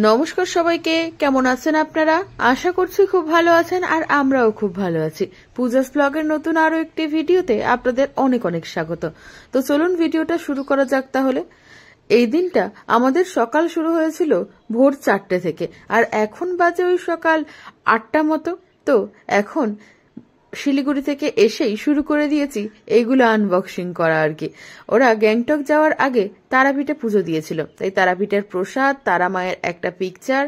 নমস্কার সবাইকে, কেমন আছেন আপনারা? আশা করছি খুব ভালো আছেন আর আমরাও খুব ভালো আছি। পূজাস ব্লগের নতুন আরো একটি ভিডিওতে আপনাদের অনেক অনেক স্বাগত। তো চলুন ভিডিওটা শুরু করা যাক তাহলে। এই দিনটা আমাদের সকাল শুরু হয়েছিল ভোর 4টে থেকে, আর এখন বাজে ওই সকাল 8টা মতো। তো এখন শিলিগুড়ি থেকে এসেই শুরু করে দিয়েছি এইগুলো আনবক্সিং করা আর কি। ওরা গ্যাংটক যাওয়ার আগে তারাপীঠে পুজো দিয়েছিল, তাই তারাপীঠের প্রসাদ, তারা মায়ের একটা পিকচার,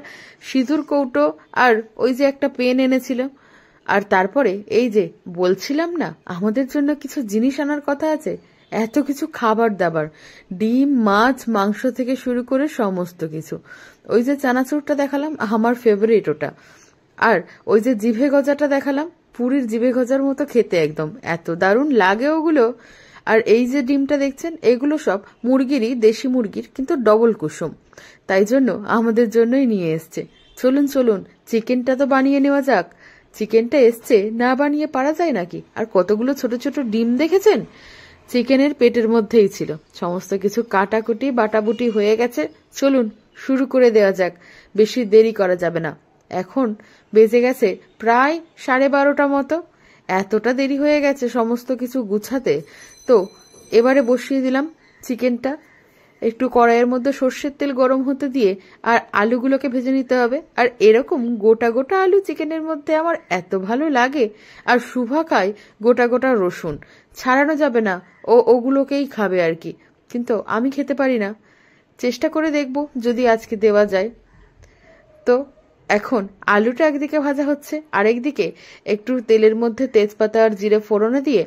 সিঁদুর কৌটো আর ওই যে একটা পেন এনেছিল। আর তারপরে এই যে বলছিলাম না আমাদের জন্য কিছু জিনিস আনার কথা আছে, এত কিছু খাবার দাবার, ডিম, মাছ, মাংস থেকে শুরু করে সমস্ত কিছু। ওই যে চানাচুরটা দেখালাম, আমার ফেভারিট ওটা। আর ওই যে জিভে গজাটা দেখালাম, পুরীর জিভে গজার মতো খেতে, একদম এত দারুণ লাগে ওগুলো। আর এই যে ডিমটা দেখছেন, এগুলো সব মুরগিরই, দেশি মুরগির, কিন্তু ডবল কুসুম, তাই জন্য আমাদের জন্যই নিয়ে এসছে। চলুন চলুন চিকেনটা তো বানিয়ে নেওয়া যাক। চিকেনটা এসছে, না বানিয়ে পারা যায় নাকি? আর কতগুলো ছোট ছোট ডিম দেখেছেন, চিকেনের পেটের মধ্যেই ছিল। সমস্ত কিছু কাটাকুটি বাটাবুটি হয়ে গেছে। চলুন শুরু করে দেওয়া যাক, বেশি দেরি করা যাবে না। এখন বেজে গেছে প্রায় 12:30 মতো। এতটা দেরি হয়ে গেছে সমস্ত কিছু গুছাতে। তো এবারে বসিয়ে দিলাম চিকেনটা। একটু কড়াইয়ের মধ্যে সর্ষের তেল গরম হতে দিয়ে আর আলুগুলোকে ভেজে নিতে হবে। আর এরকম গোটা গোটা আলু চিকেনের মধ্যে আমার এত ভালো লাগে। আর শুভা খায় গোটা গোটা রসুন, ছাড়ানো যাবে না, ওগুলোকেই খাবে আর কি। কিন্তু আমি খেতে পারি না। চেষ্টা করে দেখব যদি আজকে দেওয়া যায়। তো এখন আলুটা একদিকে ভাজা হচ্ছে, আরেকদিকে একটু তেলের মধ্যে তেজপাতা আর জিরে ফোড়নে দিয়ে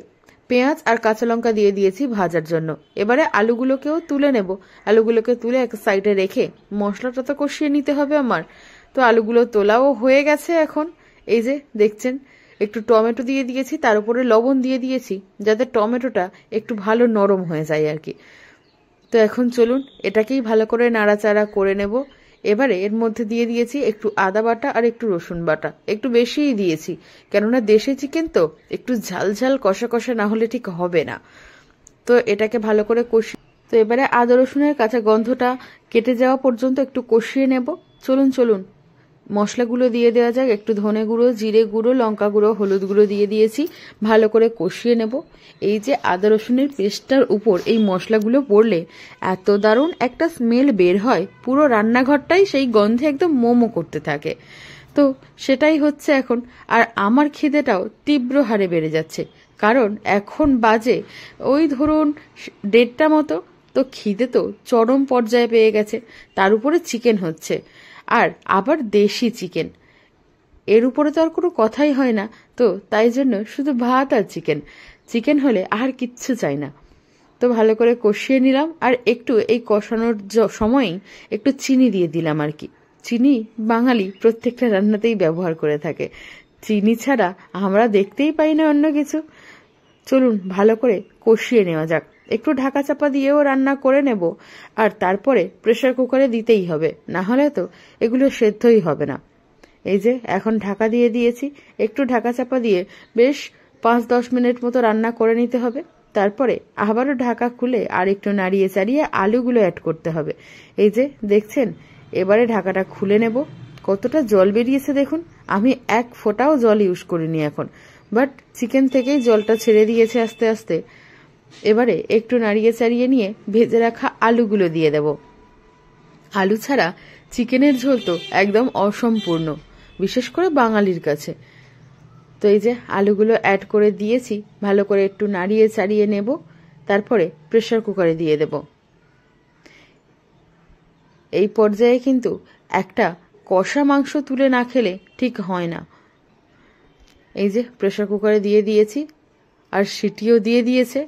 পেঁয়াজ আর কাঁচা লঙ্কা দিয়ে দিয়েছি ভাজার জন্য। এবারে আলুগুলোকেও তুলে নেব। আলুগুলোকে তুলে এক সাইডে রেখে মশলাটা তো কষিয়ে নিতে হবে আমার। তো আলুগুলো তোলাও হয়ে গেছে এখন। এই যে দেখছেন, একটু টমেটো দিয়ে দিয়েছি, তার উপরে লবণ দিয়ে দিয়েছি যাতে টমেটোটা একটু ভালো নরম হয়ে যায় আর কি। তো এখন চলুন এটাকেই ভালো করে নাড়াচাড়া করে নেব। এবারে এর মধ্যে দিয়ে দিয়েছি একটু আদা বাটা আর একটু রসুন বাটা, একটু বেশিই দিয়েছি, কেননা দেশি চিকেন তো একটু ঝাল ঝাল কষা কষা না হলে ঠিক হবে না। তো এটাকে ভালো করে কষি। তো এবারে আদা রসুনের কাঁচা গন্ধটা কেটে যাওয়া পর্যন্ত একটু কষিয়ে নেব। চলুন চলুন মশলাগুলো দিয়ে দেওয়া যাক। একটু ধনে গুঁড়ো, জিরে গুঁড়ো, লঙ্কা গুঁড়ো, হলুদ গুঁড়ো দিয়ে দিয়েছি, ভালো করে কষিয়ে নেব। এই যে আদা রসুনের পেস্টটার উপর এই মশলাগুলো পড়লে এত দারুণ একটা স্মেল বের হয়, পুরো রান্নাঘরটাই সেই গন্ধে একদম মোমো করতে থাকে। তো সেটাই হচ্ছে এখন। আর আমার খিদেটাও তীব্র হারে বেড়ে যাচ্ছে, কারণ এখন বাজে ওই ধরুন 1:30 মতো। তো খিদে তো চরম পর্যায়ে পেয়ে গেছে, তার উপরে চিকেন হচ্ছে, আর আবার দেশি চিকেন। এর উপরে তো আর কোনো কথাই হয় না। তো তাই জন্য শুধু ভাত আর চিকেন, চিকেন হলে আর কিচ্ছু চাই না। তো ভালো করে কষিয়ে নিলাম। আর একটু এই কষানোর সময়ই একটু চিনি দিয়ে দিলাম আর কি। চিনি বাঙালি প্রত্যেকটা রান্নাতেই ব্যবহার করে থাকে, চিনি ছাড়া আমরা দেখতেই পাই না অন্য কিছু। চলুন ভালো করে কষিয়ে নেওয়া যাক। একটু ঢাকা চাপা দিয়েও রান্না করে নেব, আর তারপরে প্রেসার কুকারে দিতেই হবে, না হলে তো এগুলো সেদ্ধই হবে না। এই যে এখন ঢাকা দিয়ে দিয়েছি। একটু ঢাকা চাপা দিয়ে বেশ 5-10 মিনিট মতো রান্না করে নিতে হবে। তারপরে আবারও ঢাকা খুলে আর একটু নাড়িয়ে চাড়িয়ে আলুগুলো অ্যাড করতে হবে। এই যে দেখছেন, এবারে ঢাকাটা খুলে নেব। কতটা জল বেরিয়েছে দেখুন। আমি এক ফোঁটাও জল ইউজ করিনি এখন, বাট চিকেন থেকেই জলটা ছেড়ে দিয়েছে আস্তে আস্তে। এবারে একটু নাড়িয়ে চাড়িয়ে নিয়ে ভেজে রাখা আলুগুলো দিয়ে দেব। আলু ছাড়া চিকেনের ঝোল তো একদম অসম্পূর্ণ, বিশেষ করে বাঙালির কাছে। তো এই যে আলুগুলো অ্যাড করে দিয়েছি, ভালো করে একটু নাড়িয়ে চাড়িয়ে নেব। তারপরে প্রেসার কুকারে দিয়ে দেব। এই পর্যায়ে কিন্তু একটা কষা মাংস তুলে না খেলে ঠিক হয় না। এই যে প্রেসার কুকারে দিয়ে দিয়েছি, আর সিটিও দিয়ে দিয়েছে।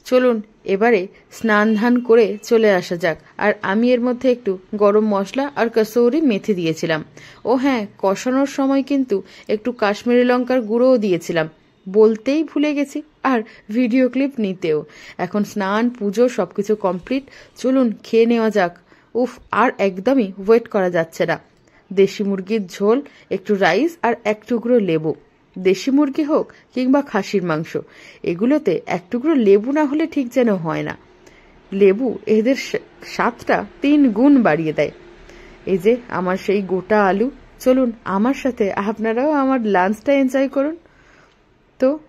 চলুন এবারে স্নান ধান করে চলে আসা যাক। আর আমি এর মধ্যে একটু গরম মশলা আর কসুরি মেথি দিয়েছিলাম। ও হ্যাঁ, কষানোর সময় কিন্তু একটু কাশ্মীরি লঙ্কার গুঁড়োও দিয়েছিলাম, বলতেই ভুলে গেছি, আর ভিডিও ক্লিপ নিতেও। এখন স্নান পুজো সবকিছু কমপ্লিট, চলুন খেয়ে নেওয়া যাক। উফ, আর একদমই ওয়েট করা যাচ্ছে না। দেশি মুরগির ঝোল, একটু রাইস আর এক টুকরো লেবু। দেশি মুরগি হোক কিংবা খাসির মাংস, এগুলোতে এক টুকরো লেবু না হলে ঠিক যেন হয় না। লেবু এদের স্বাদটা 3 গুণ বাড়িয়ে দেয়। এই যে আমার সেই গোটা আলু। চলুন আমার সাথে আপনারাও আমার লাঞ্চটা এনজয় করুন। তো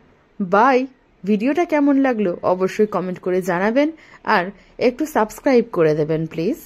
বাই। ভিডিওটা কেমন লাগলো অবশ্যই কমেন্ট করে জানাবেন আর একটু সাবস্ক্রাইব করে দেবেন প্লিজ।